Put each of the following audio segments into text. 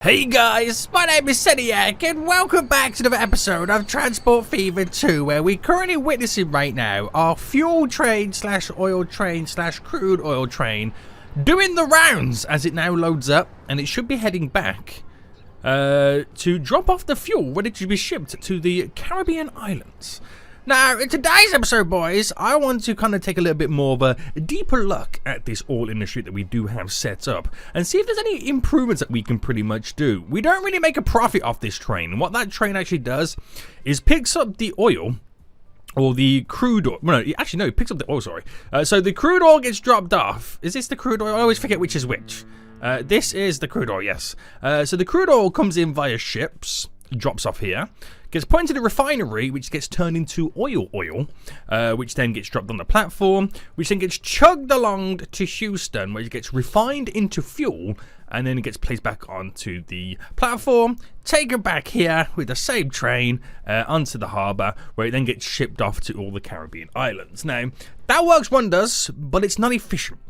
Hey guys, my name is Seniac and welcome back to another episode of Transport Fever 2, where we're currently witnessing right now our fuel train slash oil train slash crude oil train doing the rounds as it now loads up, and it should be heading back to drop off the fuel ready to be shipped to the Caribbean islands. Now, in today's episode, boys, I want to kind of take a little bit more of a deeper look at this oil industry that we do have set up and see if there's any improvements that we can pretty much do. We don't really make a profit off this train. What that train actually does is picks up the oil, or the crude oil. No, actually, no, it picks up the oil, sorry. So the crude oil gets dropped off. Is this the crude oil? I always forget which is which. This is the crude oil, yes. So the crude oil comes in via ships, drops off here, gets put into the refinery, which gets turned into oil, which then gets dropped on the platform, which then gets chugged along to Houston, where it gets refined into fuel, and then it gets placed back onto the platform, taken back here with the same train onto the harbour, where it then gets shipped off to all the Caribbean islands. Now, that works wonders, but it's not efficient.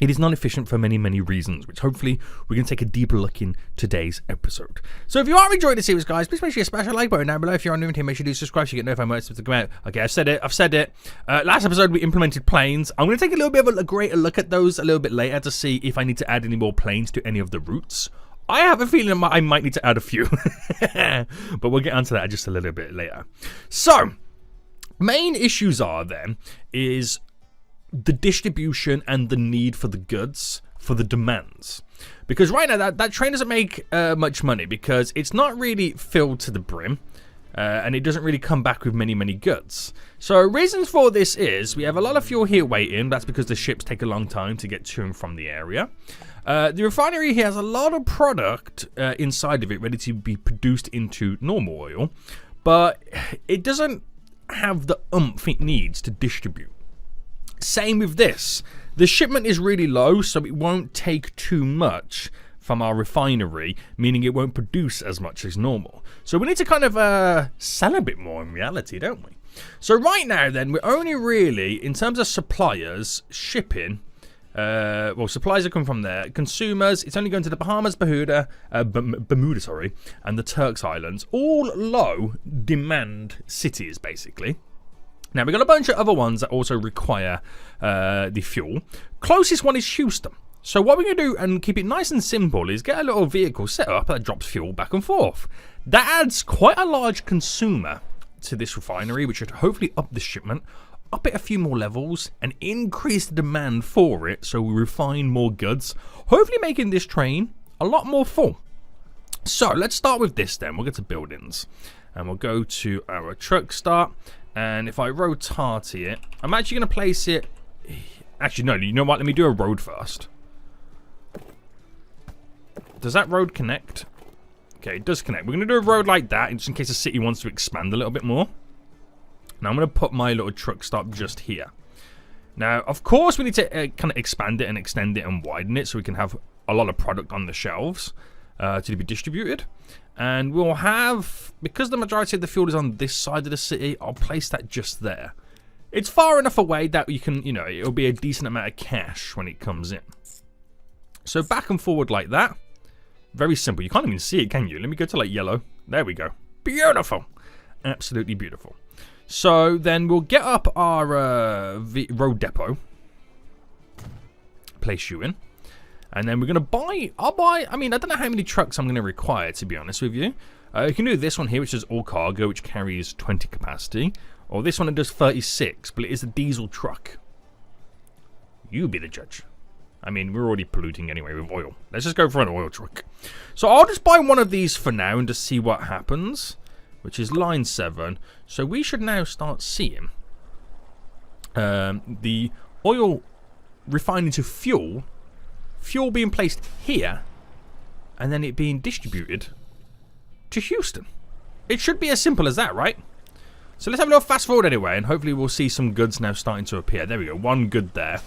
It is not efficient for many, many reasons, which hopefully we can take a deeper look in today's episode. So if you are enjoying the series, guys, please make sure you smash that like button down below. If you're new here, make sure you do subscribe so you get notified when it's to come out. Okay, I've said it. Last episode, we implemented planes. I'm going to take a little bit of a greater look at those a little bit later to see if I need to add any more planes to any of the routes. I have a feeling I might need to add a few, but we'll get onto that just a little bit later. So, main issues are then is the distribution and the need for the goods, for the demands. Because right now that train doesn't make much money because it's not really filled to the brim, and it doesn't really come back with many goods. So reasons for this is we have a lot of fuel here waiting. That's because the ships take a long time to get to and from the area. The refinery here has a lot of product inside of it ready to be produced into normal oil, but it doesn't have the oomph it needs to distribute. Same with this. The shipment is really low, so it won't take too much from our refinery, meaning it won't produce as much as normal. So we need to kind of sell a bit more in reality, don't we? So right now then, we're only really, in terms of suppliers, shipping, well, supplies are coming from there. Consumers, it's only going to the Bahamas, Bermuda, and the Turks Islands. All low demand cities, basically. Now, we've got a bunch of other ones that also require the fuel. Closest one is Houston. So what we're going to do, and keep it nice and simple, is get a little vehicle set up that drops fuel back and forth. That adds quite a large consumer to this refinery, which should hopefully up the shipment, up it a few more levels, and increase the demand for it, so we refine more goods, hopefully making this train a lot more full. So let's start with this then. We'll get to buildings, and we'll go to our truck start. And if I rotate it, I'm actually going to place it... Actually, no, you know what? Let me do a road first. Does that road connect? Okay, it does connect. We're going to do a road like that, just in case the city wants to expand a little bit more. Now, I'm going to put my little truck stop just here. Now, of course, we need to kind of expand it and extend it and widen it so we can have a lot of product on the shelves to be distributed. And we'll have, because the majority of the fuel is on this side of the city, I'll place that just there. It's far enough away that you can, you know, it'll be a decent amount of cash when it comes in. So back and forward like that. Very simple. You can't even see it, can you? Let me go to like yellow. There we go. Beautiful. Absolutely beautiful. So then we'll get up our road depot. Place you in. And then we're going to buy, I mean, I don't know how many trucks I'm going to require, to be honest with you. You can do this one here, which is all cargo, which carries 20 capacity. Or this one that does 36, but it is a diesel truck. You be the judge. I mean, we're already polluting anyway with oil. Let's just go for an oil truck. So I'll just buy one of these for now and just see what happens, which is line 7. So we should now start seeing the oil refined into fuel being placed here, and then it being distributed to Houston. It should be as simple as that, right? So let's have a little fast forward anyway, and hopefully we'll see some goods now starting to appear. There we go, one good there.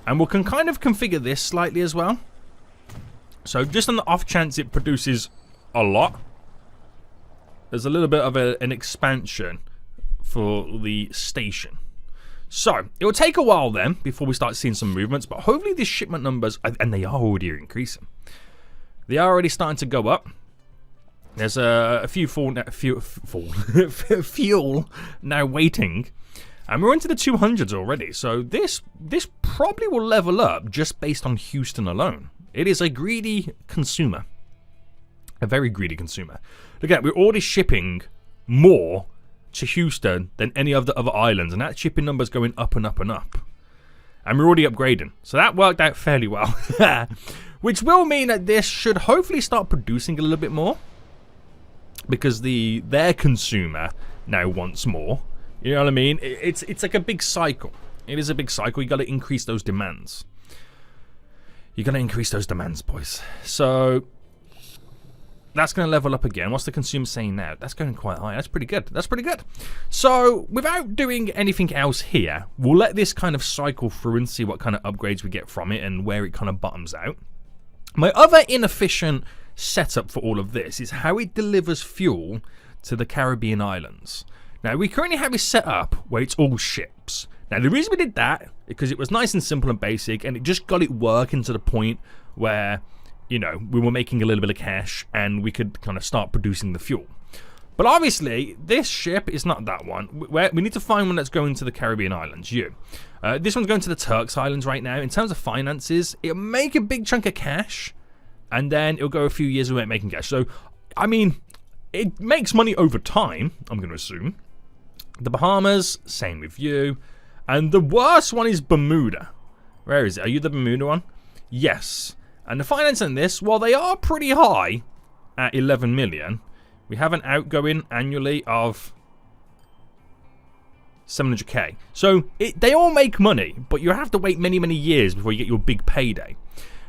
And we can kind of configure this slightly as well. So just on the off chance it produces a lot, there's a little bit of an expansion for the station. So, it will take a while then before we start seeing some movements, but hopefully these shipment numbers, and they are already increasing. They are already starting to go up. There's a few fuel now waiting. And we're into the 200s already. So this probably will level up just based on Houston alone. It is a greedy consumer. A very greedy consumer. Look at it, we're already shipping more to Houston than any of the other islands. And that shipping number's going up and up and up. And we're already upgrading. So that worked out fairly well. Which will mean that this should hopefully start producing a little bit more. Because their consumer now wants more. You know what I mean? It's like a big cycle. It is a big cycle. You got to increase those demands. You got to increase those demands, boys. So that's going to level up again. What's the consumer saying now? That's going quite high. That's pretty good. That's pretty good. So without doing anything else here, we'll let this kind of cycle through and see what kind of upgrades we get from it and where it kind of bottoms out. My other inefficient setup for all of this is how it delivers fuel to the Caribbean islands. Now, we currently have it set up where it's all ships. Now, the reason we did that is because it was nice and simple and basic, and it just got it working to the point where, you know, we were making a little bit of cash and we could kind of start producing the fuel. But obviously, this ship is not that one. We need to find one that's going to the Caribbean islands. This one's going to the Turks Islands right now. In terms of finances, it'll make a big chunk of cash, and then it'll go a few years without making cash. So, I mean, it makes money over time, I'm going to assume. The Bahamas, same with you. And the worst one is Bermuda. Where is it? Are you the Bermuda one? Yes. And the finance on this, while they are pretty high at 11 million, we have an outgoing annually of 700k. So they all make money, but you have to wait many, many years before you get your big payday.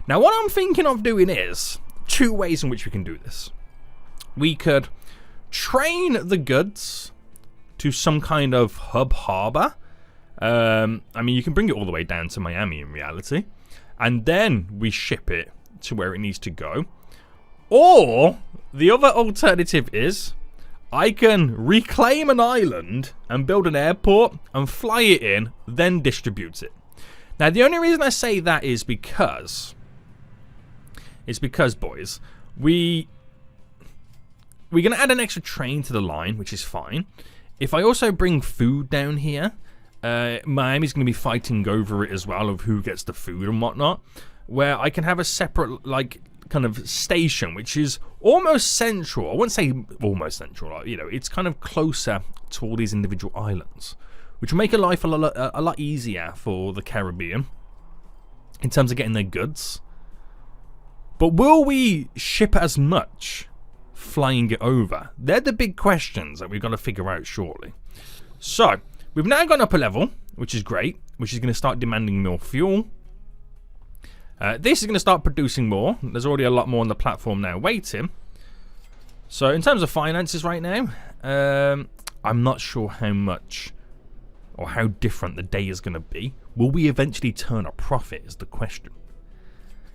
Now, what I'm thinking of doing is two ways in which we can do this. We could train the goods to some kind of hub harbor. I mean, you can bring it all the way down to Miami in reality. And then we ship it to where it needs to go. Or the other alternative is I can reclaim an island and build an airport and fly it in, then distribute it. Now, the only reason I say that is because boys, we're going to add an extra train to the line, which is fine. If I also bring food down here, Miami's going to be fighting over it as well of who gets the food and whatnot, where I can have a separate, like, kind of station, which is almost central. I wouldn't say almost central, you know, it's kind of closer to all these individual islands, which will make life a lot easier for the Caribbean in terms of getting their goods. But will we ship as much flying it over? They're the big questions that we've got to figure out shortly. So, we've now gone up a level, which is great, which is going to start demanding more fuel. This is going to start producing more. There's already a lot more on the platform now waiting. So, in terms of finances right now, I'm not sure how much or how different the day is going to be. Will we eventually turn a profit is the question.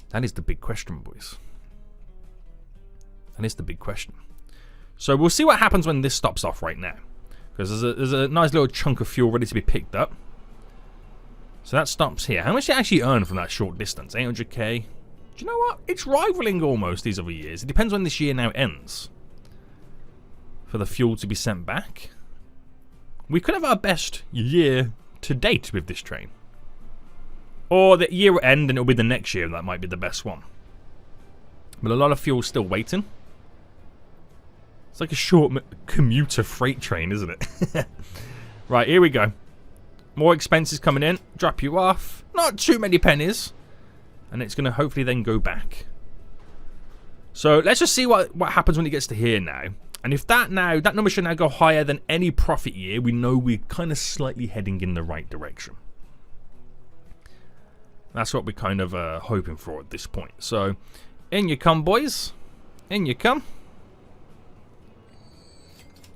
That is the big question, boys. That is the big question. So we'll see what happens when this stops off right now. Because there's a nice little chunk of fuel ready to be picked up. So that stops here. How much did it actually earn from that short distance? 800k. Do you know what? It's rivaling almost these other years. It depends when this year now ends. For the fuel to be sent back. We could have our best year to date with this train. Or the year will end and it'll be the next year that might be the best one. But a lot of fuel still waiting. It's like a short commuter freight train, isn't it? Right, here we go. More expenses coming in. Drop you off. Not too many pennies. And it's going to hopefully then go back. So let's just see what happens when it gets to here now. And if that number should now go higher than any profit year, we know we're kind of slightly heading in the right direction. That's what we're kind of hoping for at this point. So, in you come, boys. In you come.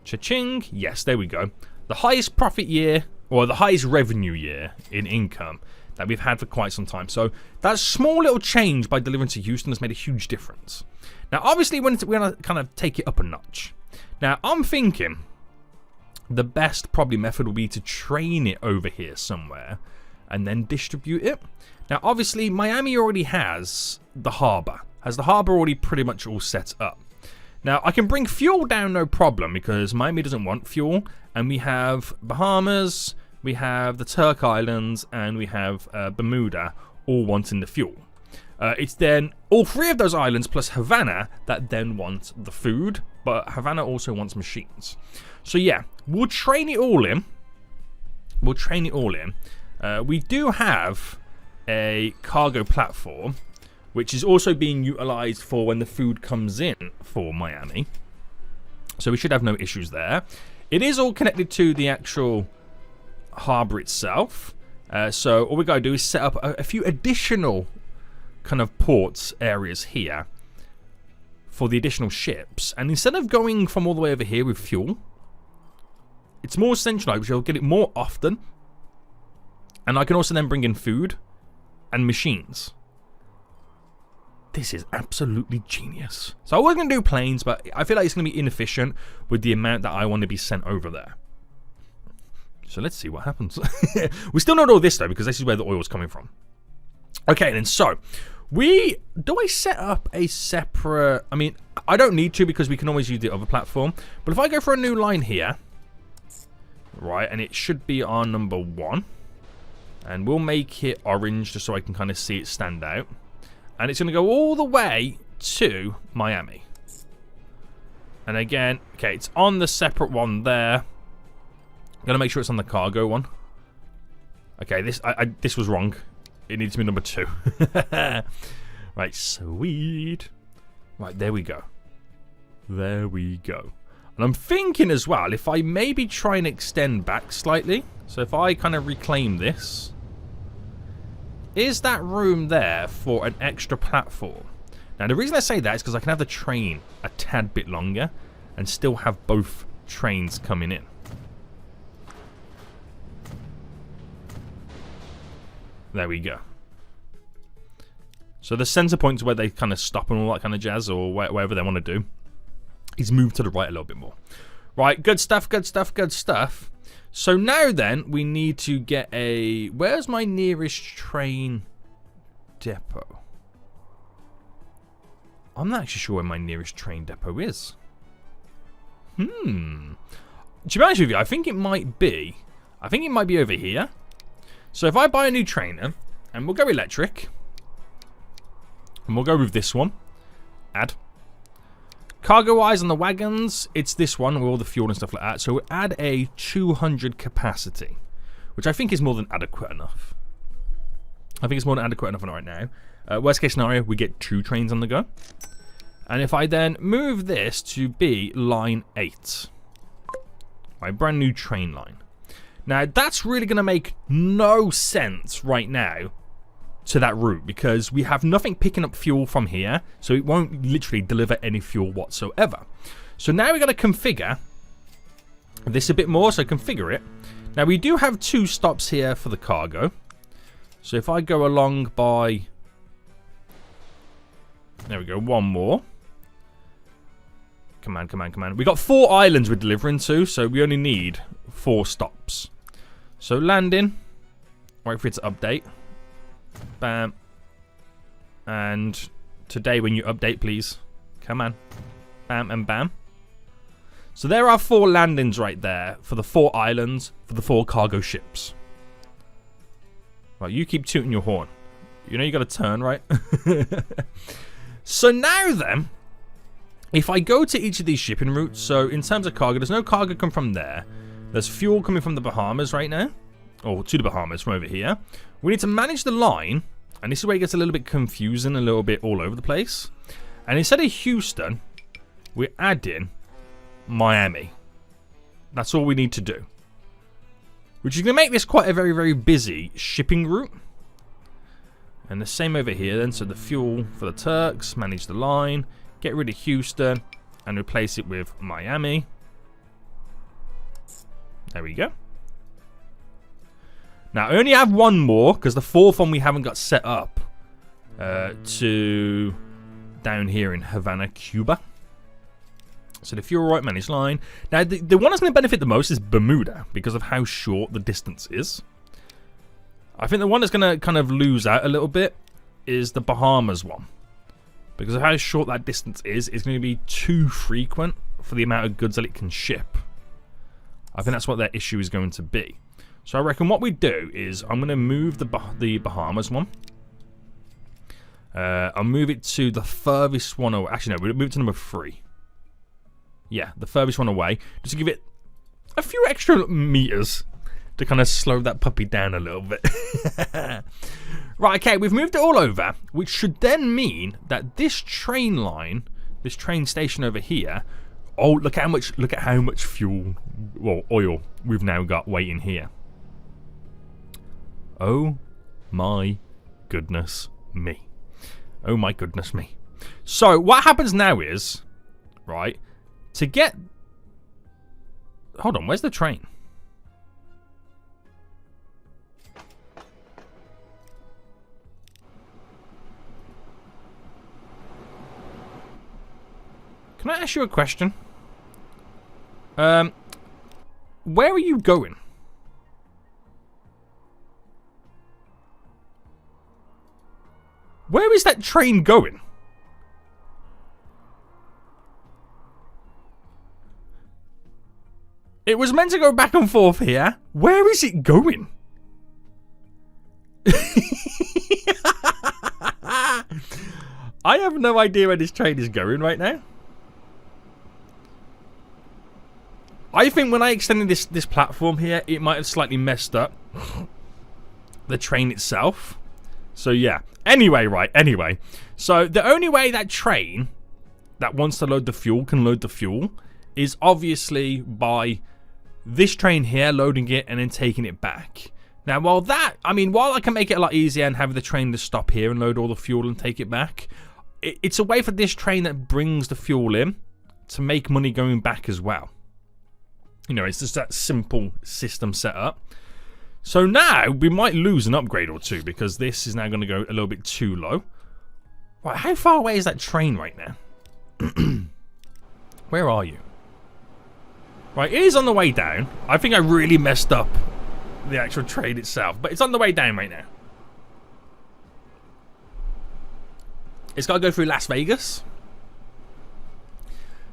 Cha-ching. Yes, there we go. The highest profit year, or the highest revenue year in income that we've had for quite some time. So, that small little change by delivering to Houston has made a huge difference. Now, obviously, we're going to kind of take it up a notch. Now, I'm thinking the best probably method will be to train it over here somewhere and then distribute it. Now, obviously, Miami already has the harbor. has the harbour already pretty much all set up. Now, I can bring fuel down no problem because Miami doesn't want fuel. And we have Bahamas, we have the Turk Islands, and we have Bermuda all wanting the fuel. It's then all three of those islands plus Havana that then want the food. But Havana also wants machines. So yeah, we'll train it all in. We do have a cargo platform, which is also being utilized for when the food comes in for Miami. So we should have no issues there. It is all connected to the actual harbor itself. So all we got to do is set up a few additional kind of ports areas here for the additional ships. And instead of going from all the way over here with fuel, it's more centralized, which you'll get it more often. And I can also then bring in food and machines. This is absolutely genius. So I was going to do planes, but I feel like it's going to be inefficient with the amount that I want to be sent over there. So let's see what happens. We still don't know this, though, because this is where the oil is coming from. Okay, then, so do I set up a separate... I mean, I don't need to because we can always use the other platform. But if I go for a new line here, right, and it should be our number 1. And we'll make it orange just so I can kind of see it stand out. And it's going to go all the way to Miami. And again, okay, it's on the separate one there. I'm going to make sure it's on the cargo one. Okay, this was wrong. It needs to be number 2. Right, sweet. Right, there we go. There we go. And I'm thinking as well, if I maybe try and extend back slightly. So if I kind of reclaim this. Is that room there for an extra platform? Now, the reason I say that is because I can have the train a tad bit longer and still have both trains coming in. There we go. So the center points where they kind of stop and all that kind of jazz, or whatever they want to do, is moved to the right a little bit more. Right, good stuff, good stuff, good stuff. So now then, we need to get a... Where's my nearest train depot? I'm not actually sure where my nearest train depot is. To be honest with you, I think it might be over here. So if I buy a new trainer, and we'll go electric, and we'll go with this one, add. Cargo-wise on the wagons, it's this one with all the fuel and stuff like that. So we'll add a 200 capacity, which I think is more than adequate enough. I think it's more than adequate enough right now. Worst case scenario, we get 2 trains on the go. And if I then move this to be line 8, my brand new train line. Now, that's really going to make no sense right now to that route because we have nothing picking up fuel from here, so it won't literally deliver any fuel whatsoever. So now we're going to configure this a bit more, so configure it. Now, we do have 2 stops here for the cargo. So if I go along by... There we go, 1 more. Come on, come on, come on. We got 4 islands we're delivering to, so we only need 4 stops. So landing. Wait for it to update. Bam. And today when you update, please. Come on. Bam and bam. So there are 4 landings right there for the 4 islands, for the 4 cargo ships. Right, you keep tooting your horn. You know you got to turn, right? So now then, if I go to each of these shipping routes, so in terms of cargo, there's no cargo come from there. There's fuel coming from the Bahamas right now. Or to the Bahamas from over here. We need to manage the line. And this is where it gets a little bit confusing, a little bit all over the place. And instead of Houston, we're adding Miami. That's all we need to do. Which is going to make this quite a very, very busy shipping route. And the same over here then. So the fuel for the Turks, manage the line, get rid of Houston, and replace it with Miami. There we go. Now, I only have 1 more, because the 4th one we haven't got set up to down here in Havana, Cuba. So the fuel right managed line. Now, the one that's going to benefit the most is Bermuda, because of how short the distance is. I think the one that's going to kind of lose out a little bit is the Bahamas one. because of how short that distance is, it's going to be too frequent for the amount of goods that it can ship. I think that's what their issue is going to be. So I reckon what we do is I'm going to move the Bahamas one. I'll move it to the furthest one away. Actually, no, we'll move it to number 3. Yeah, the furthest one away. Just to give it a few extra meters to kind of slow that puppy down a little bit. Right, okay, we've moved it all over, which should then mean that this train line, this train station over here, oh, look at how much fuel, well, oil we've now got waiting here. Oh my goodness me. Oh my goodness me. So what happens now is, right, to get, hold on, where's the train? Can I ask you a question? Where are you going? Where is that train going? It was meant to go back and forth here. Where is it going? I have no idea where this train is going right now. I think when I extended this platform here, it might have slightly messed up the train itself. So yeah. Anyway, right, anyway. So the only way that train that wants to load the fuel can load the fuel is obviously by this train here loading it and then taking it back. Now, while I can make it a lot easier and have the train to stop here and load all the fuel and take it back, it's a way for this train that brings the fuel in to make money going back as well. You know, it's just that simple system set up. So now we might lose an upgrade or two because this is now going to go a little bit too low. Right, how far away is that train right now? Where are you? Right, it is on the way down. I think I really messed up the actual train itself, but it's on the way down right now. It's got to go through Las Vegas.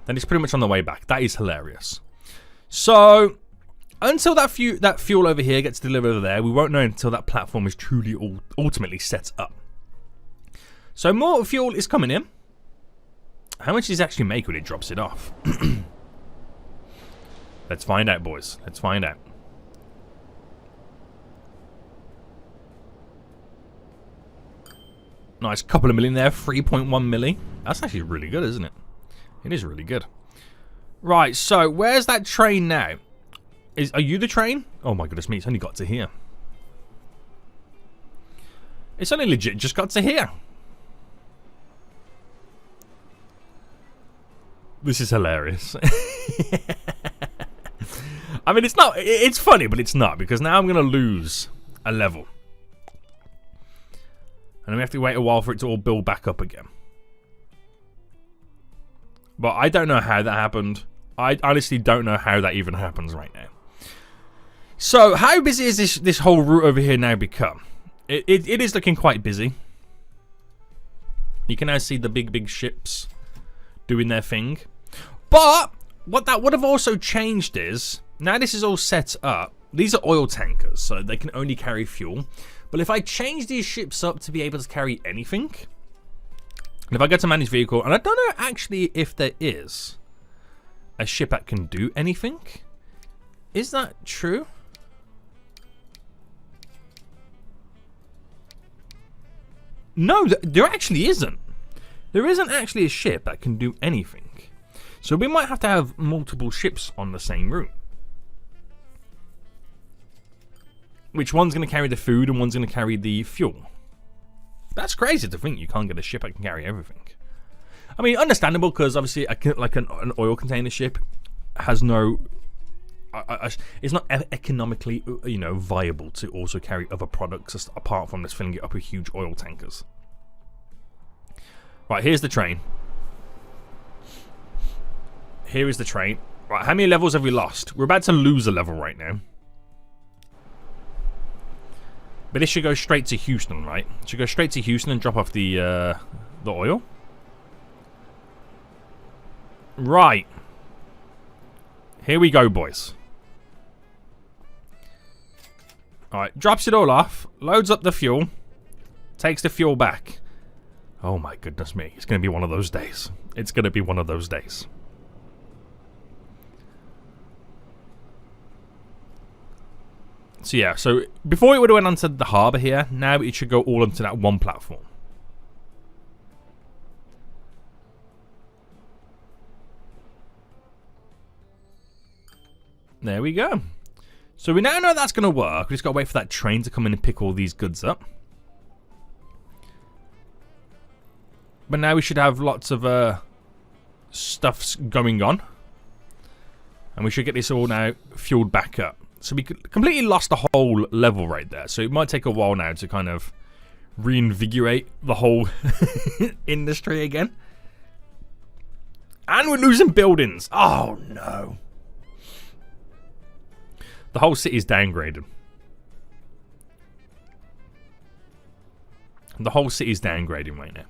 Then it's pretty much on the way back. That is hilarious. So, until that fuel over here gets delivered over there, we won't know until that platform is truly ultimately set up. So, more fuel is coming in. How much does it actually make when it drops it off? Let's find out, boys. Let's find out. Nice couple of million there, 3.1 milli. That's actually really good, isn't it? It is really good. Right, so where's that train now? Are you the train? Oh my goodness me, it's only got to here. It's only legit just got to here. This is hilarious. I mean, it's funny, but it's not, because now I'm going to lose a level. And we have to wait a while for it to all build back up again. But I don't know how that happened. I honestly don't know how that even happens right now. So, how busy is this whole route over here now become? It is looking quite busy. You can now see the big ships doing their thing. But, what that would have also changed is, now this is all set up, these are oil tankers, so they can only carry fuel. But if I change these ships up to be able to carry anything, and if I go to manage vehicle, and I don't know actually if there is a ship that can do anything. Is that true? No, there actually isn't. There isn't actually a ship that can do anything. So we might have to have multiple ships on the same route. Which one's going to carry the food and one's going to carry the fuel? That's crazy to think you can't get a ship that can carry everything. I mean, understandable, because obviously like an oil container ship has no... it's not economically, you know, viable to also carry other products apart from just filling it up with huge oil tankers. Right, here's the train. Here is the train. Right, how many levels have we lost? We're about to lose a level right now. But this should go straight to Houston, right? It should go straight to Houston and drop off the oil. Right. Here we go, boys. Alright, drops it all off. Loads up the fuel. Takes the fuel back. Oh my goodness me. It's going to be one of those days. It's going to be one of those days. So yeah, so before it would have went onto the harbour here, now it should go all onto that one platform. There we go. So we now know that's going to work. We just got to wait for that train to come in and pick all these goods up. But now we should have lots of stuff going on. And we should get this all now fueled back up. So we completely lost the whole level right there. So it might take a while now to kind of reinvigorate the whole industry again. And we're losing buildings. Oh no. The whole city's downgraded. The whole city's downgrading right now.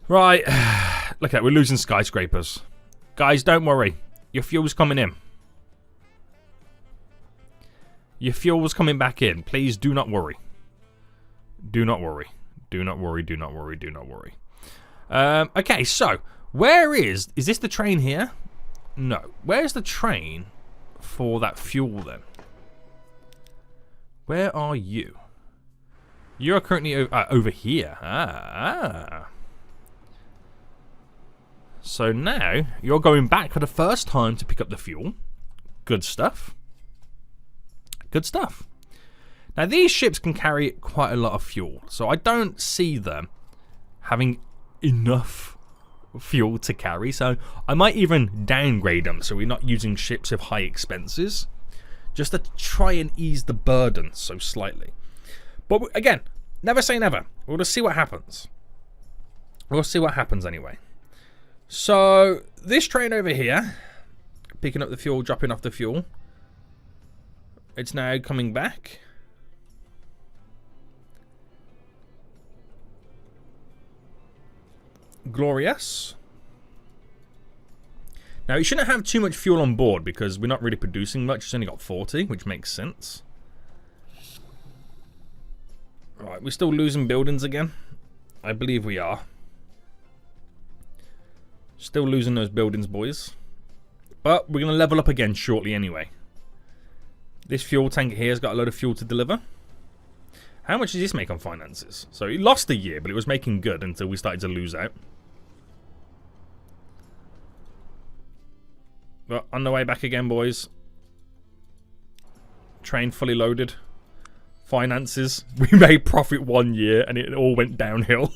Right. Look at that. We're losing skyscrapers. Guys, don't worry. Your fuel's coming in. Your fuel's coming back in. Please do not worry. Do not worry. Do not worry. Do not worry. Do not worry. Okay, so where is this the train here? No. Where's the train for that fuel then? Where are you? You're currently over here. So now you're going back for the first time to pick up the fuel. Good stuff. Good stuff. Now these ships can carry quite a lot of fuel, so I don't see them having enough fuel to carry, so I might even downgrade them so we're not using ships of high expenses, just to try and ease the burden so slightly. But again, never say never. We'll just see what happens. We'll see what happens anyway. So this train over here, picking up the fuel, dropping off the fuel, it's now coming back. Glorious. Now, you shouldn't have too much fuel on board because we're not really producing much. It's only got 40, which makes sense. Alright, we're still losing buildings again. I believe we are. Still losing those buildings, boys. But we're going to level up again shortly anyway. This fuel tank here has got a load of fuel to deliver. How much does this make on finances? So it lost a year, but it was making good until we started to lose out. But on the way back again, boys. Train fully loaded. Finances. We made profit 1 year and it all went downhill.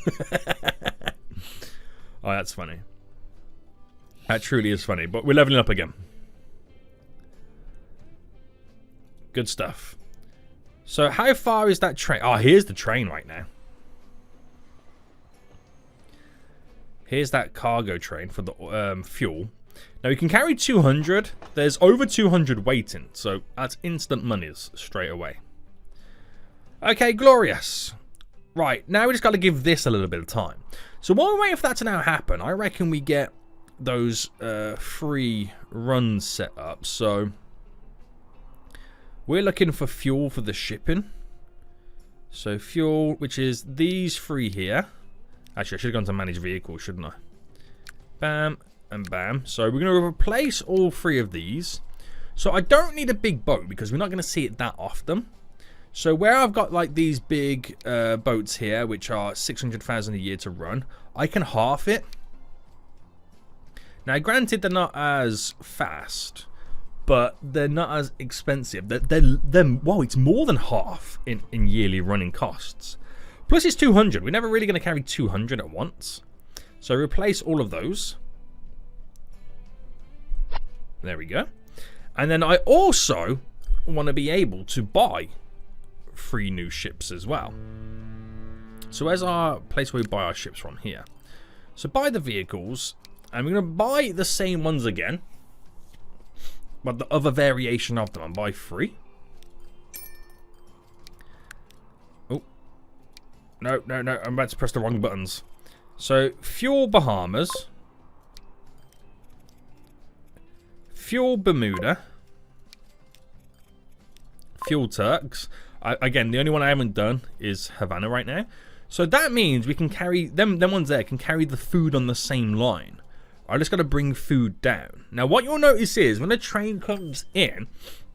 Oh, that's funny. That truly is funny. But we're leveling up again. Good stuff. So how far is that train? Oh, here's the train right now. Here's that cargo train for the fuel. Now you can carry 200. There's over 200 waiting. So that's instant monies straight away. Okay, glorious. Right, now we just got to give this a little bit of time. So while we're waiting for that to now happen, I reckon we get those free runs set up. So we're looking for fuel for the shipping. So fuel, which is these three here. Actually, I should have gone to manage vehicles, shouldn't I? Bam and bam. So we're going to replace all three of these. So I don't need a big boat because we're not going to see it that often. So where I've got like these big boats here, which are 600,000 a year to run, I can half it. Now, granted, they're not as fast, but they're not as expensive. Wow, it's more than half in yearly running costs. Plus, it's 200. We're never really going to carry 200 at once. So replace all of those. There we go. And then I also want to be able to buy 3 new ships as well. So where's our place where we buy our ships from? Here. So buy the vehicles. And we're going to buy the same ones again. But the other variation of them. And buy 3. Oh. No. I'm about to press the wrong buttons. So fuel Bahamas. fuel Bermuda. Fuel Turks. Again, the only one I haven't done is Havana right now. So that means we can carry, them ones there can carry the food on the same line. I just got to bring food down. Now what you'll notice is when a train comes in,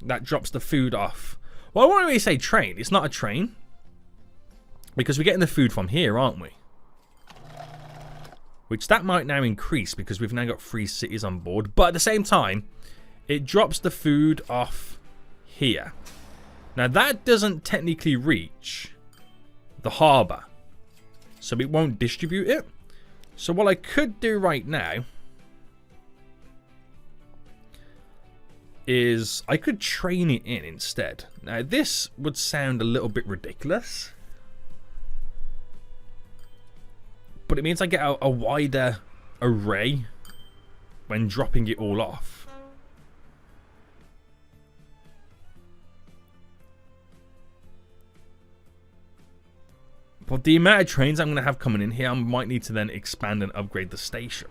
that drops the food off. Well, I won't really say train. It's not a train. Because we're getting the food from here, aren't we? Which that might now increase because we've now got 3 cities on board. But at the same time, it drops the food off here. Now that doesn't technically reach the harbour. So it won't distribute it. So what I could do right now is I could train it in instead. Now this would sound a little bit ridiculous. But it means I get a wider array when dropping it all off. But the amount of trains I'm going to have coming in here, I might need to then expand and upgrade the station.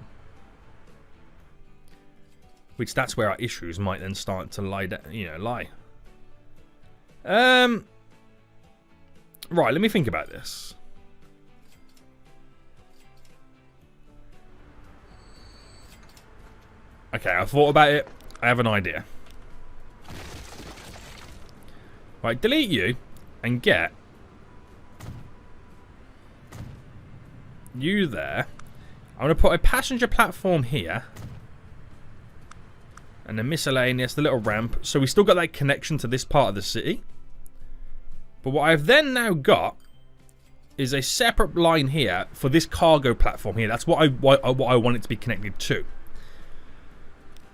Which that's where our issues might then start to lie. Right, let me think about this. Okay, I thought about it. I have an idea. Right, delete you and get you there. I'm going to put a passenger platform here. And then miscellaneous, the little ramp. So we still got that connection to this part of the city. But what I've then now got is a separate line here for this cargo platform here. That's what I want it to be connected to.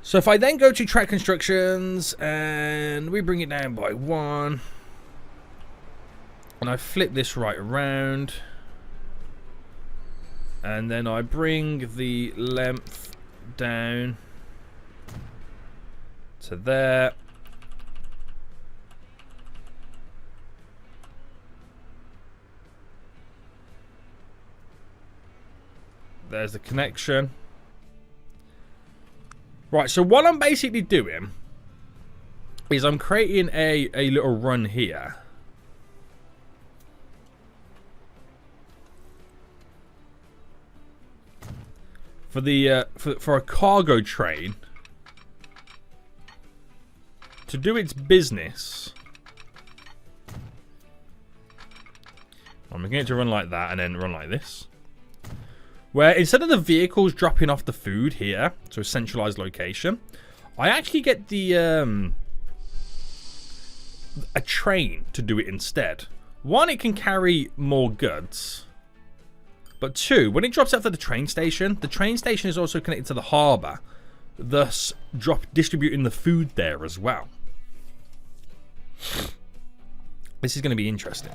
So if I then go to track constructions and we bring it down by 1. And I flip this right around. And then I bring the length down to there. There's the connection. Right, so what I'm basically doing is I'm creating a little run here. For the for a cargo train to do its business. I'm going to run like that and then run like this. Where instead of the vehicles dropping off the food here to a centralized location, I actually get the a train to do it instead. 1, it can carry more goods. But 2, when it drops out to the train station is also connected to the harbour, thus distributing the food there as well. This is going to be interesting.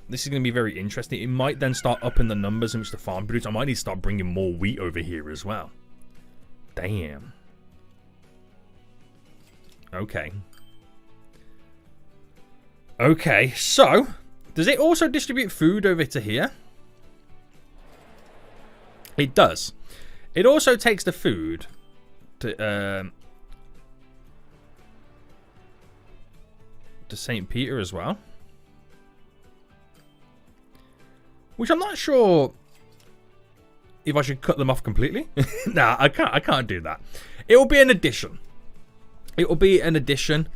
This is going to be very interesting. It might then start upping the numbers in which the farm produce. I might need to start bringing more wheat over here as well. Damn. Okay. Okay, so does it also distribute food over to here? It does. It also takes the food to St. Peter as well. Which I'm not sure if I should cut them off completely. Nah, I can't do that. It will be an addition. It will be an addition.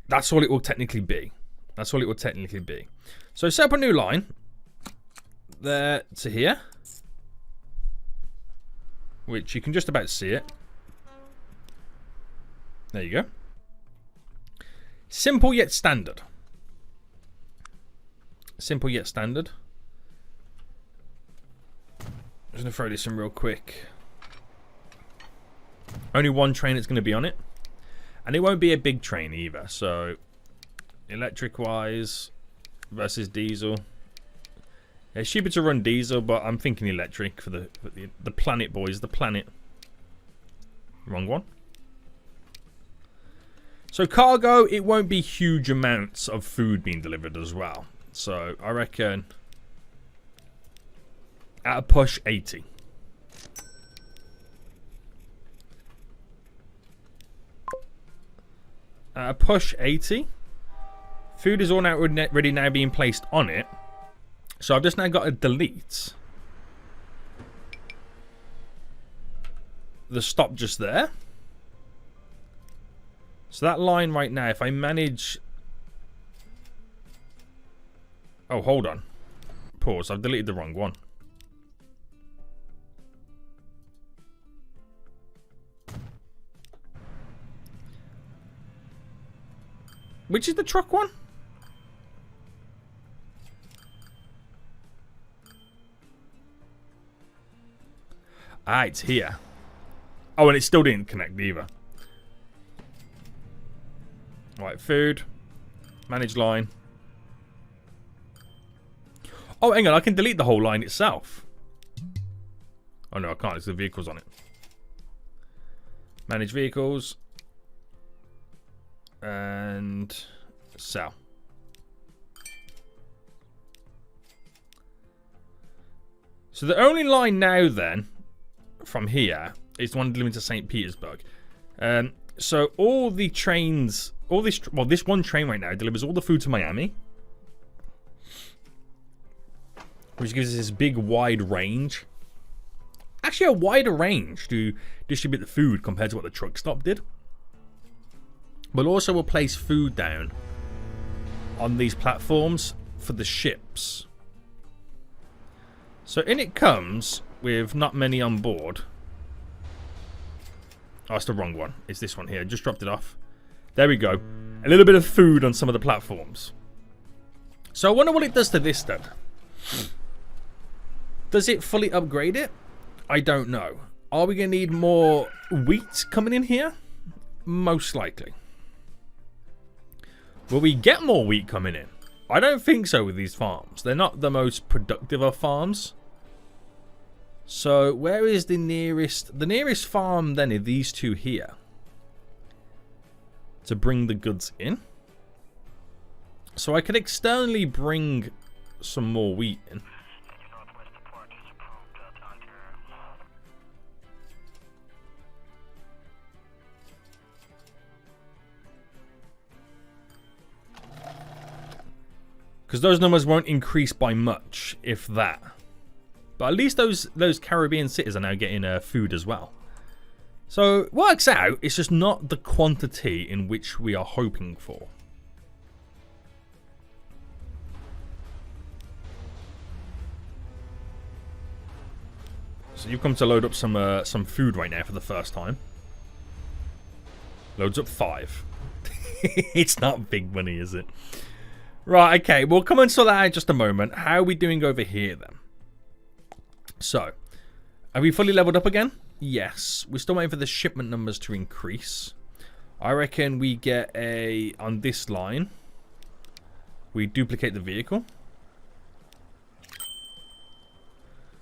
That's all it will technically be. That's all it will technically be. So set up a new line. There to here. Which you can just about see it. There you go. Simple yet standard. Simple yet standard. I'm just going to throw this in real quick. Only 1 train that's going to be on it. And it won't be a big train either. So, electric wise versus diesel. It's cheaper to run diesel, but I'm thinking electric for the planet, boys. The planet. Wrong one. So cargo, it won't be huge amounts of food being delivered as well. So I reckon at a push 80. Push 80. Food is all now ready now being placed on it. So I've just now got to delete the stop just there. So that line right now, if I manage... Oh, hold on. Pause. I've deleted the wrong one. Which is the truck one? Ah, it's here. Oh, and it still didn't connect either. Right, food. Manage line. Oh, hang on, I can delete the whole line itself. Oh no, I can't, it's the vehicles on it. Manage vehicles. And sell. So the only line now then from here is the one delivering to St. Petersburg. So all the trains, this one train right now delivers all the food to Miami, which gives us this big wide range. Actually, a wider range to distribute the food compared to what the truck stop did. But also we'll place food down on these platforms for the ships. So in it comes with not many on board. Oh, it's the wrong one. It's this one here. Just dropped it off. There we go. A little bit of food on some of the platforms. So I wonder what it does to this then. Does it fully upgrade it? I don't know. Are we going to need more wheat coming in here? Most likely. Will we get more wheat coming in? I don't think so with these farms. They're not the most productive of farms. So where is the nearest? The nearest farm then are these two here. To bring the goods in. So I could externally bring some more wheat in. Because those numbers won't increase by much, if that. But at least those Caribbean cities are now getting food as well. So it works out, it's just not the quantity in which we are hoping for. So you've come to load up some food right now for the first time. Loads up 5. It's not big money, is it? Right, okay, we'll come and sort that out in just a moment. How are we doing over here then? So, are we fully leveled up again? Yes. We're still waiting for the shipment numbers to increase. I reckon we get on this line, we duplicate the vehicle.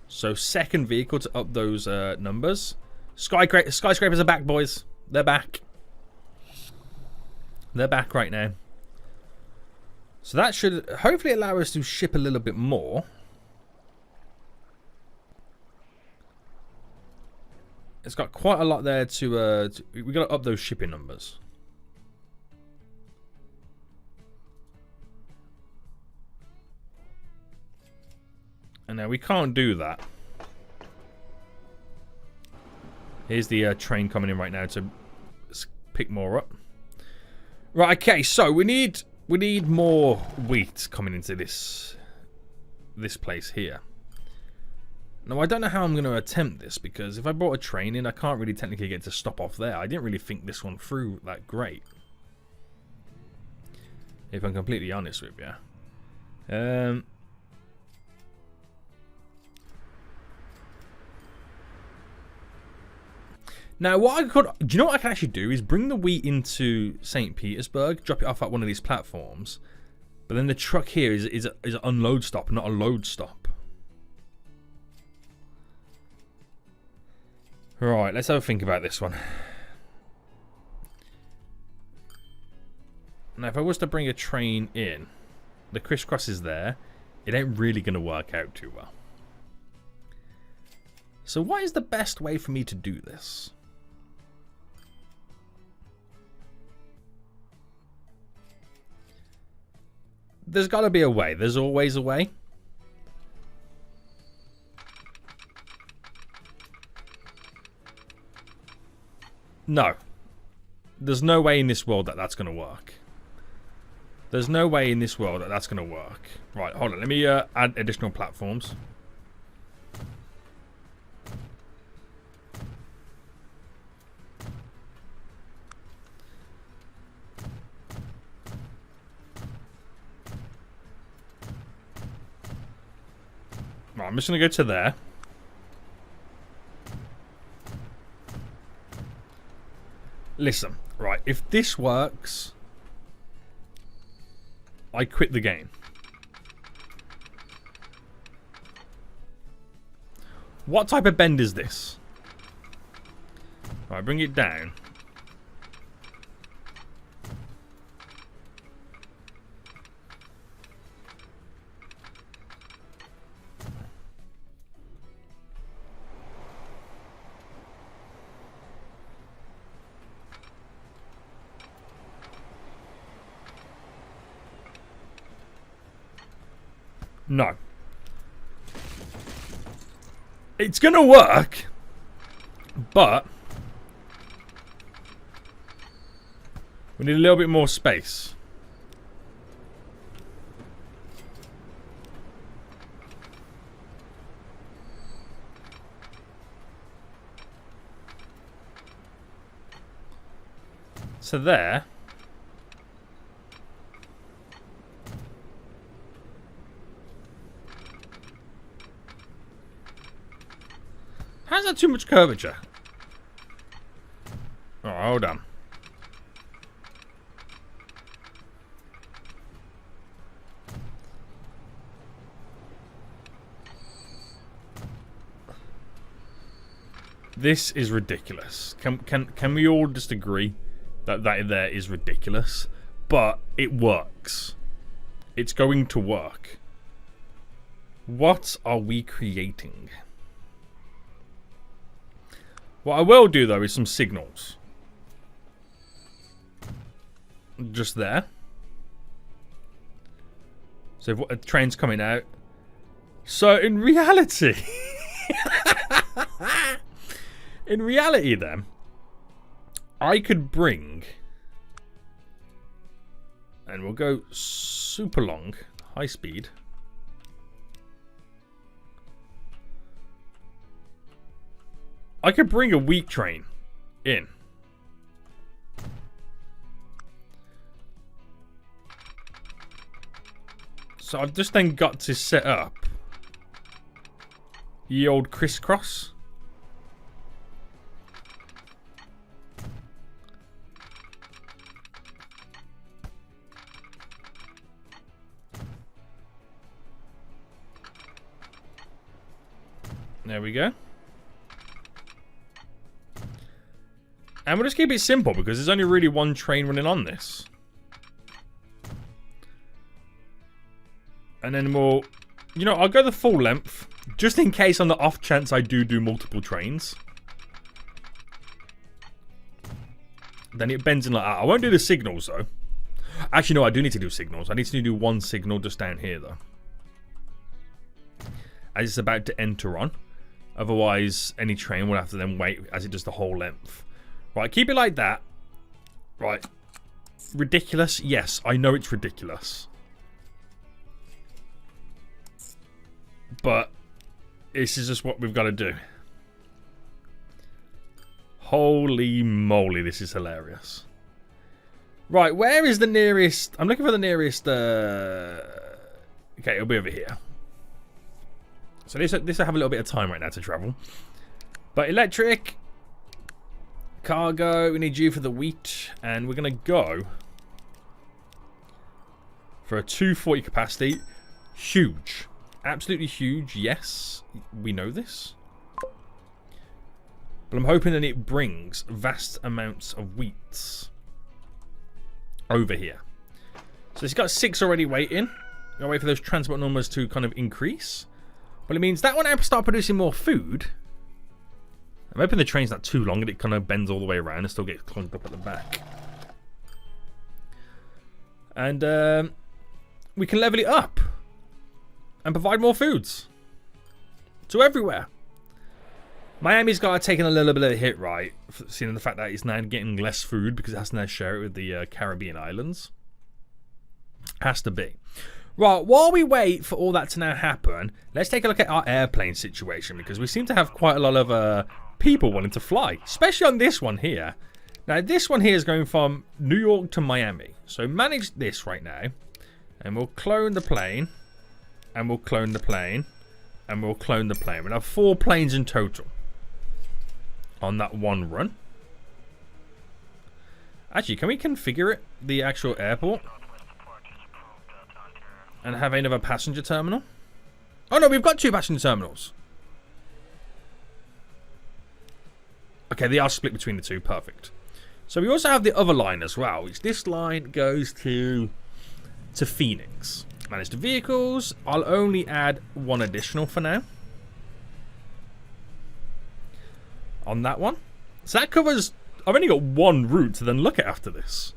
So, second vehicle to up those numbers. Skyscrapers are back, boys. They're back. They're back right now. So that should hopefully allow us to ship a little bit more. It's got quite a lot there to we got to up those shipping numbers. And now we can't do that. Here's the train coming in right now to pick more up. Right, okay, so we need more wheat coming into this place here. Now, I don't know how I'm going to attempt this, because if I brought a train in, I can't really technically get to stop off there. I didn't really think this one through that great, if I'm completely honest with you. Now, what I could... Do you know what I can actually do? Is bring the wheat into St. Petersburg, drop it off at one of these platforms, but then the truck here is an unload stop, not a load stop. Right, let's have a think about this one. Now, if I was to bring a train in, the crisscross is there. It ain't really going to work out too well. So what is the best way for me to do this? There's got to be a way. There's always a way. No. There's no way in this world that that's going to work. There's no way in this world that that's going to work. Right, hold on. Let me add additional platforms. Right, I'm just going to go to there. Listen, right, if this works, I quit the game. What type of bend is this? Right, bring it down. No. It's gonna work, but we need a little bit more space. So there. How's that too much curvature? Oh, hold on. This is ridiculous. Can we all just agree that that there is ridiculous? But it works. It's going to work. What are we creating? What I will do, though, is some signals. Just there. So if a train's coming out. So in reality... in reality, then, I could bring... and we'll go super long, high speed. I could bring a wheat train in. So I've just then got to set up the old crisscross. There we go. And we'll just keep it simple because there's only really one train running on this. And then we'll... you know, I'll go the full length. Just in case on the off chance I do multiple trains. Then it bends in like that. I won't do the signals though. Actually, no, I do need to do signals. I need to do one signal just down here though. As it's about to enter on. Otherwise, any train will have to then wait as it does the whole length. Right, keep it like that. Right. Ridiculous? Yes, I know it's ridiculous. But this is just what we've got to do. Holy moly, this is hilarious. Right, where is the nearest... I'm looking for the nearest... Okay, it'll be over here. So this will have a little bit of time right now to travel. But electric... cargo, we need you for the wheat, and we're going to go for a 240 capacity. Huge. Absolutely huge, yes. We know this. But I'm hoping that it brings vast amounts of wheat over here. So it's got 6 already waiting. Gotta wait for those transport numbers to kind of increase. But it means that when I start producing more food... I'm hoping the train's not too long and it kind of bends all the way around and still gets clunked up at the back. And we can level it up and provide more foods to everywhere. Miami's got taken a little bit of a hit, right? Seeing the fact that it's now getting less food because it has to now share it with the Caribbean islands. Has to be. Right, while we wait for all that to now happen, let's take a look at our airplane situation, because we seem to have quite a lot of people wanting to fly, especially on this one here. Now, this one here is going from New York to Miami. So manage this right now, and we'll clone the plane, and we'll clone the plane, and we'll clone the plane. We'll have 4 planes in total on that one run. Actually, can we configure it, the actual airport, and have another passenger terminal? Oh no, we've got 2 passenger terminals. Okay, they are split between the 2. Perfect. So we also have the other line as well, which this line goes to Phoenix. Manage the vehicles. I'll only add 1 additional for now on that one. So that covers... I've only got 1 route to then look at after this.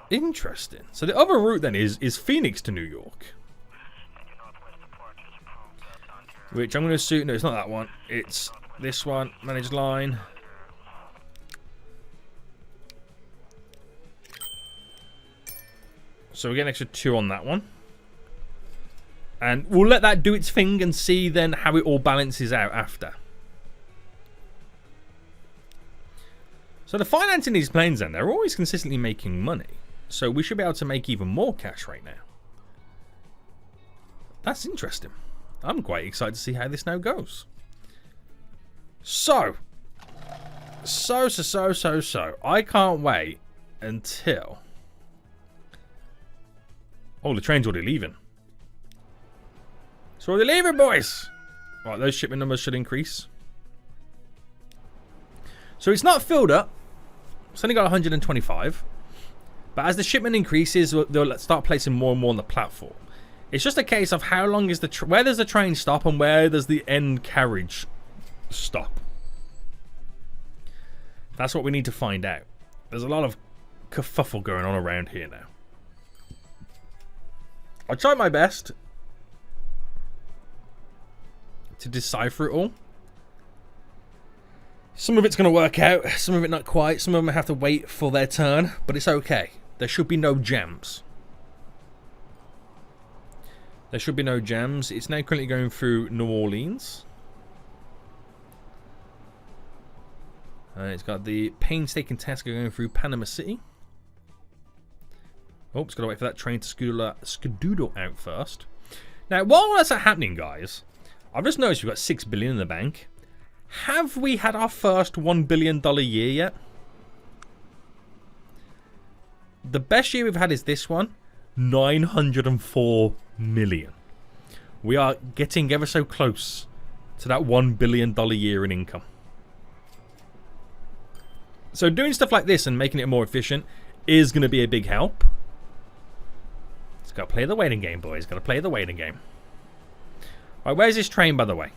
Interesting. So the other route then is Phoenix to New York. Which I'm going to assume... No, it's not that one. It's this one. Managed line. So we get an extra 2 on that one. And we'll let that do its thing and see then how it all balances out after. So the financing these planes then, they're always consistently making money. So we should be able to make even more cash right now. That's interesting. I'm quite excited to see how this now goes. So. I can't wait until... Oh, the train's already leaving. It's already leaving, boys. Right, those shipment numbers should increase. So it's not filled up. It's only got 125. But as the shipment increases, they'll start placing more and more on the platform. It's just a case of how long is the where does the train stop and where does the end carriage stop. That's what we need to find out. There's a lot of kerfuffle going on around here now. I'll try my best to decipher it all. Some of it's going to work out, some of it not quite. Some of them have to wait for their turn, but it's okay. There should be no jams. There should be no jams. It's now currently going through New Orleans. It's got the painstaking task of going through Panama City. Oh, it's got to wait for that train to skedoodle out first. Now, while that's happening, guys, I've just noticed we've got $6 billion in the bank. Have we had our first $1 billion year yet? The best year we've had is this one. 904 million. We are getting ever so close to that $1 billion year in income. So doing stuff like this and making it more efficient is going to be a big help. It's got to play the waiting game, boys. Got to play the waiting game. Alright, where's this train, by the way?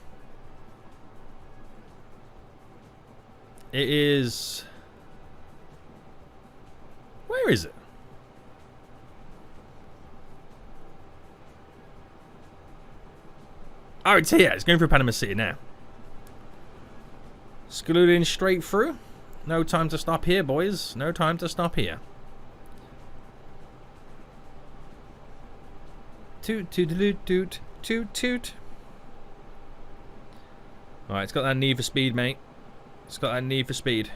It is... Where is it? Oh, it's here. It's going through Panama City now. Skedoodling straight through. No time to stop here, boys. No time to stop here. Toot, toot, toot, toot, toot, toot. Alright, it's got that need for speed, mate. It's got that need for speed.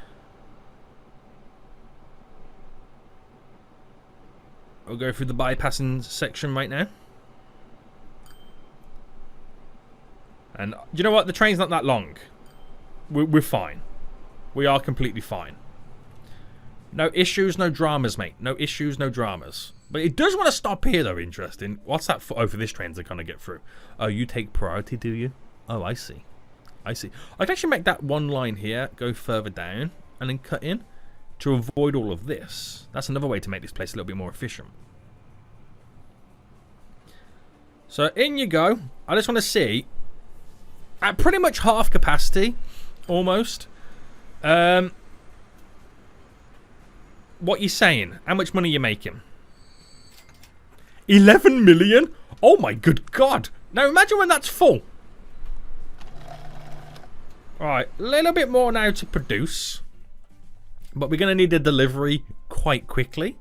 We'll go through the bypassing section right now. And you know what? The train's not that long. We're fine. We are completely fine. No issues, no dramas, mate. No issues, no dramas. But it does want to stop here, though. Interesting. What's that for? Oh, for this train to kind of get through. Oh, you take priority, do you? Oh, I see. I see. I can actually make that one line here go further down and then cut in to avoid all of this. That's another way to make this place a little bit more efficient. So in you go. I just want to see at pretty much half capacity, almost. what you saying? How much money you making? 11 million? Oh my good god. Now imagine when that's full. Alright, a little bit more now to produce. But we're going to need a delivery quite quickly.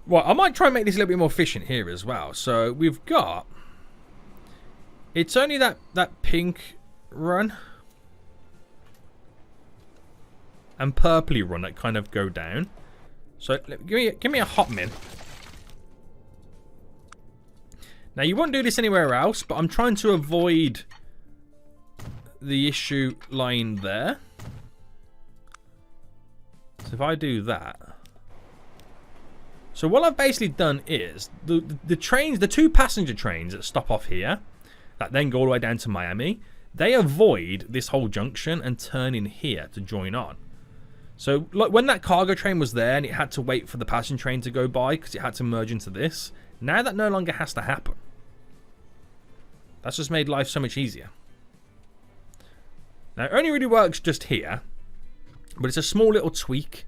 Well, I might try and make this a little bit more efficient here as well. So we've got... It's only that pink run and purpley run that kind of go down. So give me a hot min. Now you won't do this anywhere else, but I'm trying to avoid the issue lying there. So if I do that. So what I've basically done is the trains, the 2 passenger trains that stop off here, that then go all the way down to Miami, they avoid this whole junction and turn in here to join on. So like when that cargo train was there and it had to wait for the passenger train to go by because it had to merge into this, now that no longer has to happen. That's just made life so much easier. Now it only really works just here, but it's a small little tweak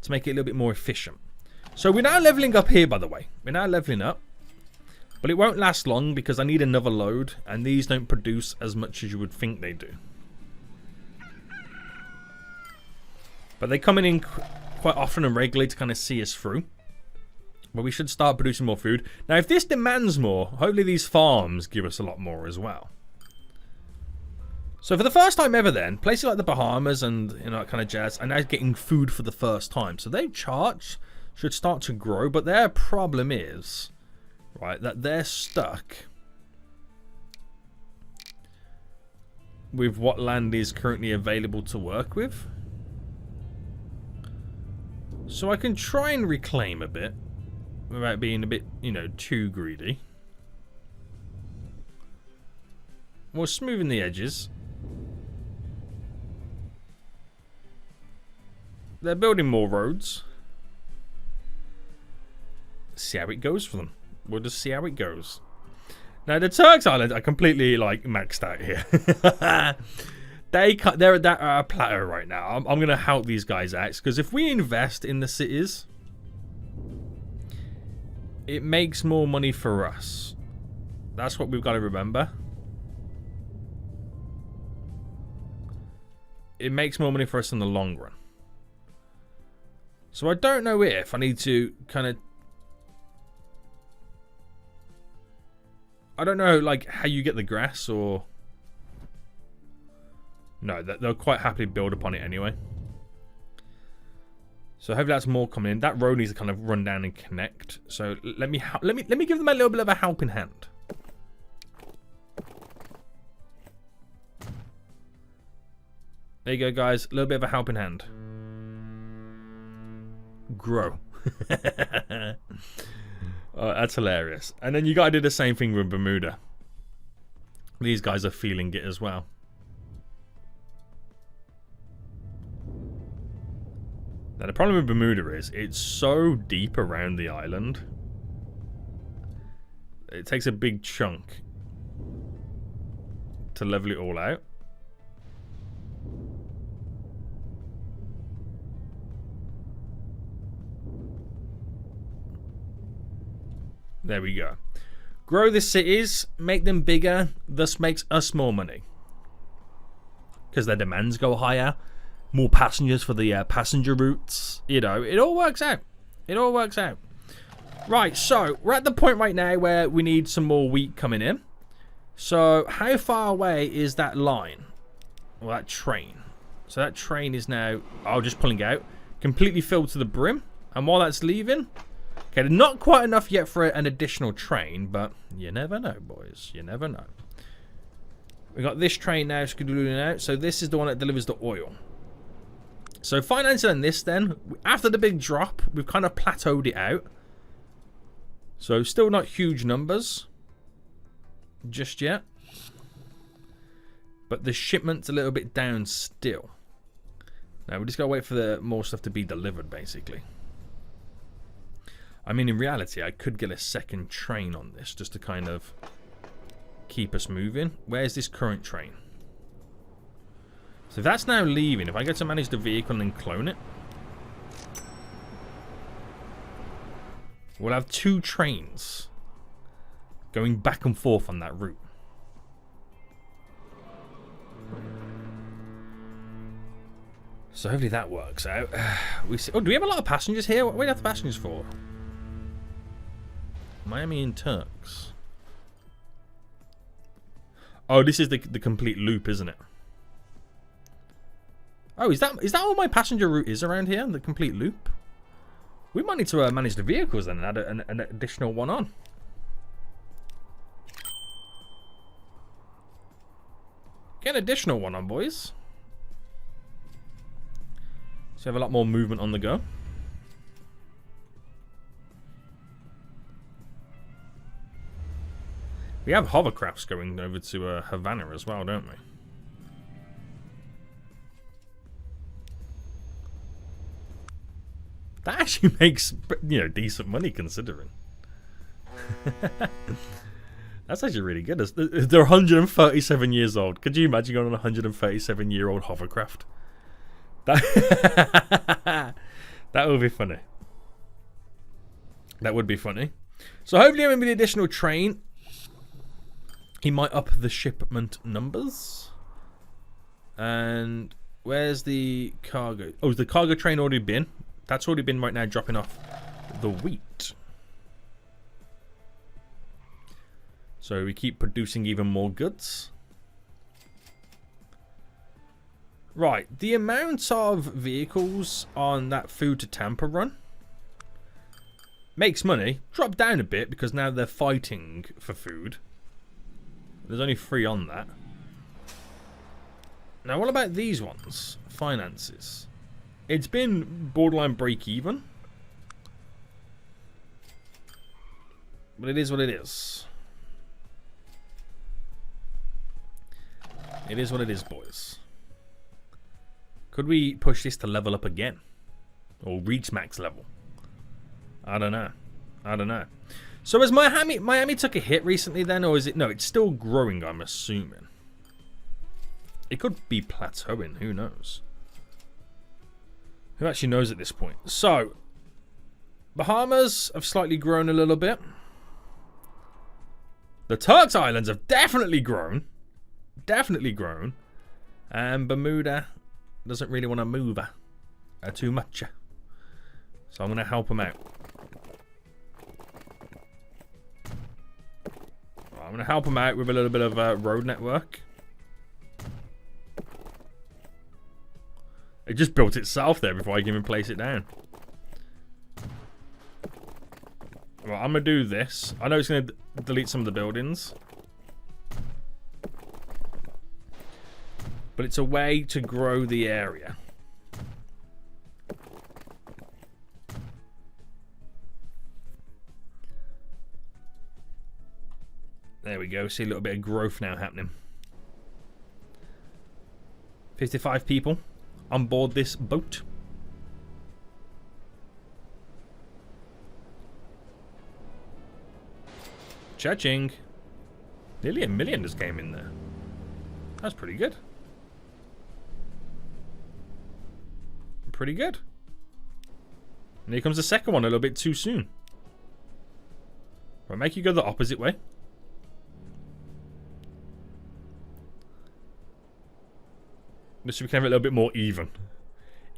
to make it a little bit more efficient. So we're now leveling up here, by the way. We're now leveling up. But it won't last long because I need another load, and these don't produce as much as you would think they do. But they're coming in quite often and regularly to kind of see us through. But we should start producing more food. Now, if this demands more, hopefully these farms give us a lot more as well. So for the first time ever then, places like the Bahamas and that kind of jazz are now getting food for the first time. So their charts should start to grow, but their problem is... right, that they're stuck with what land is currently available to work with. So I can try and reclaim a bit without being a bit, too greedy. We're smoothing the edges. They're building more roads. See how it goes for them. We'll just see how it goes. Now the Turks Islands are completely maxed out here. They're at that plateau right now. I'm gonna help these guys out because if we invest in the cities, it makes more money for us. That's what we've got to remember. It makes more money for us in the long run. So I don't know if I need to kind of... I don't know, how you get the grass, or... No, they'll quite happily build upon it anyway. So hopefully that's more coming in. That road needs to kind of run down and connect. So let me give them a little bit of a helping hand. There you go, guys. A little bit of a helping hand. Grow. Oh, that's hilarious. And then you gotta do the same thing with Bermuda. These guys are feeling it as well. Now the problem with Bermuda is it's so deep around the island. It takes a big chunk to level it all out. There we go. Grow the cities, make them bigger, thus makes us more money. Because their demands go higher. More passengers for the passenger routes. It all works out. It all works out. Right, so we're at the point right now where we need some more wheat coming in. So how far away is that line? Well, that train. So that train is now, just pulling out. Completely filled to the brim. And while that's leaving... Okay, not quite enough yet for an additional train, but you never know, boys. You never know. We got this train now scheduling out. So this is the one that delivers the oil. So financing on this then, after the big drop, we've kind of plateaued it out. So still not huge numbers just yet. But the shipment's a little bit down still. Now we just gotta wait for the more stuff to be delivered, basically. I mean, in reality, I could get a second train on this just to kind of keep us moving. Where's this current train? So if that's now leaving, if I get to manage the vehicle and then clone it. We'll have 2 trains going back and forth on that route. So hopefully that works out. We see, oh, do we have a lot of passengers here? What do we have the passengers for? Miami and Turks. Oh, this is the complete loop, isn't it? Oh, is that all my passenger route is around here? The complete loop? We might need to manage the vehicles then and add an additional one on. Get an additional one on, boys. So we have a lot more movement on the go. We have hovercrafts going over to Havana as well, don't we? That actually makes, you know, decent money considering. That's actually really good. They're 137 years old. Could you imagine going on a 137-year-old hovercraft? That would be funny. That would be funny. So hopefully with the additional train, he might up the shipment numbers. And where's the cargo? Oh, has the cargo train already been? That's already been right now dropping off the wheat. So we keep producing even more goods. Right, the amount of vehicles on that food to Tampa run makes money. Drop down a bit because now they're fighting for food. There's only 3 on that. Now what about these ones? Finances. It's been borderline break even. But it is what it is. It is what it is, boys. Could we push this to level up again? Or reach max level? I don't know. I don't know. So has Miami took a hit recently then? Or is it... No, it's still growing, I'm assuming. It could be plateauing. Who knows? Who actually knows at this point? So, Bahamas have slightly grown a little bit. The Turks Islands have definitely grown. Definitely grown. And Bermuda doesn't really want to move too much. So I'm going to help them out. I'm going to help them out with a little bit of road network. It just built itself there before I can even place it down. Well, I'm going to do this. I know it's going to delete some of the buildings. But it's a way to grow the area. There we go. See a little bit of growth now happening. 55 people on board this boat. Cha-ching. Nearly 1 million just came in there. That's pretty good. Pretty good. And here comes the second one a little bit too soon. Right, make you go the opposite way. This should become a little bit more even.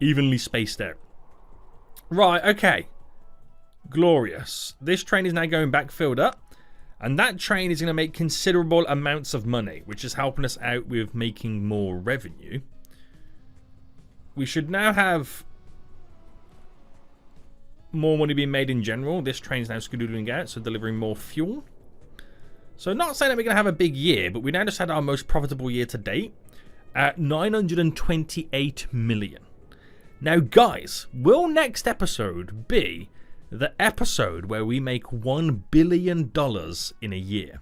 Evenly spaced out. Right, okay. Glorious. This train is now going back filled up. And that train is going to make considerable amounts of money, which is helping us out with making more revenue. We should now have more money being made in general. This train's now skedoodling out, so delivering more fuel. So not saying that we're going to have a big year, but we now just had our most profitable year to date at 928 million. Now, guys, will next episode be the episode where we make $1 billion in a year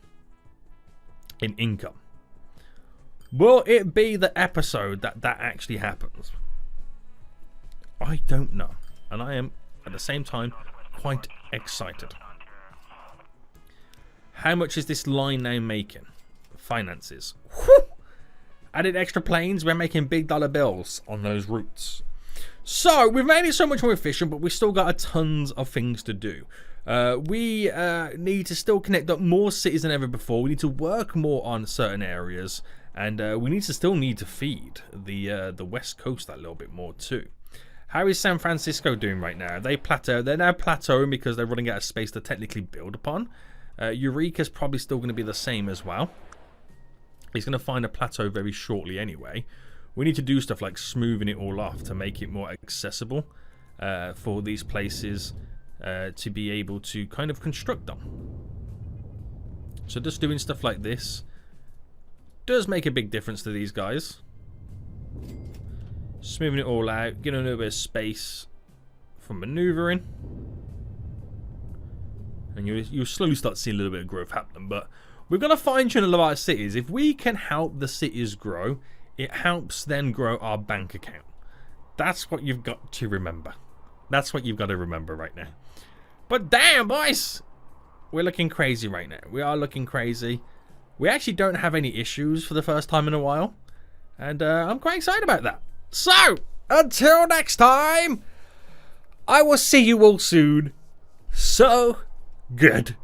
in income? Will it be the episode that actually happens? I don't know. And I am, at the same time, quite excited. How much is this line now making? Finances. Whew! Added extra planes, we're making big dollar bills on those routes. So, we've made it so much more efficient, but we've still got tons of things to do. We need to still connect up more cities than ever before. We need to work more on certain areas, and we need to feed the West Coast that little bit more too. How is San Francisco doing right now? They plateau. They're now plateauing because they're running out of space to technically build upon. Eureka's probably still going to be the same as well. He's going to find a plateau very shortly anyway. We need to do stuff like smoothing it all off to make it more accessible for these places to be able to kind of construct them. So just doing stuff like this does make a big difference to these guys. Smoothing it all out, getting a little bit of space for maneuvering. And you'll slowly start to see a little bit of growth happening. But we've got to fine-tune a lot of our cities. If we can help the cities grow, it helps then grow our bank account. That's what you've got to remember. That's what you've got to remember right now. But damn, boys! We're looking crazy right now. We are looking crazy. We actually don't have any issues for the first time in a while. And I'm quite excited about that. So, until next time, I will see you all soon. So, good.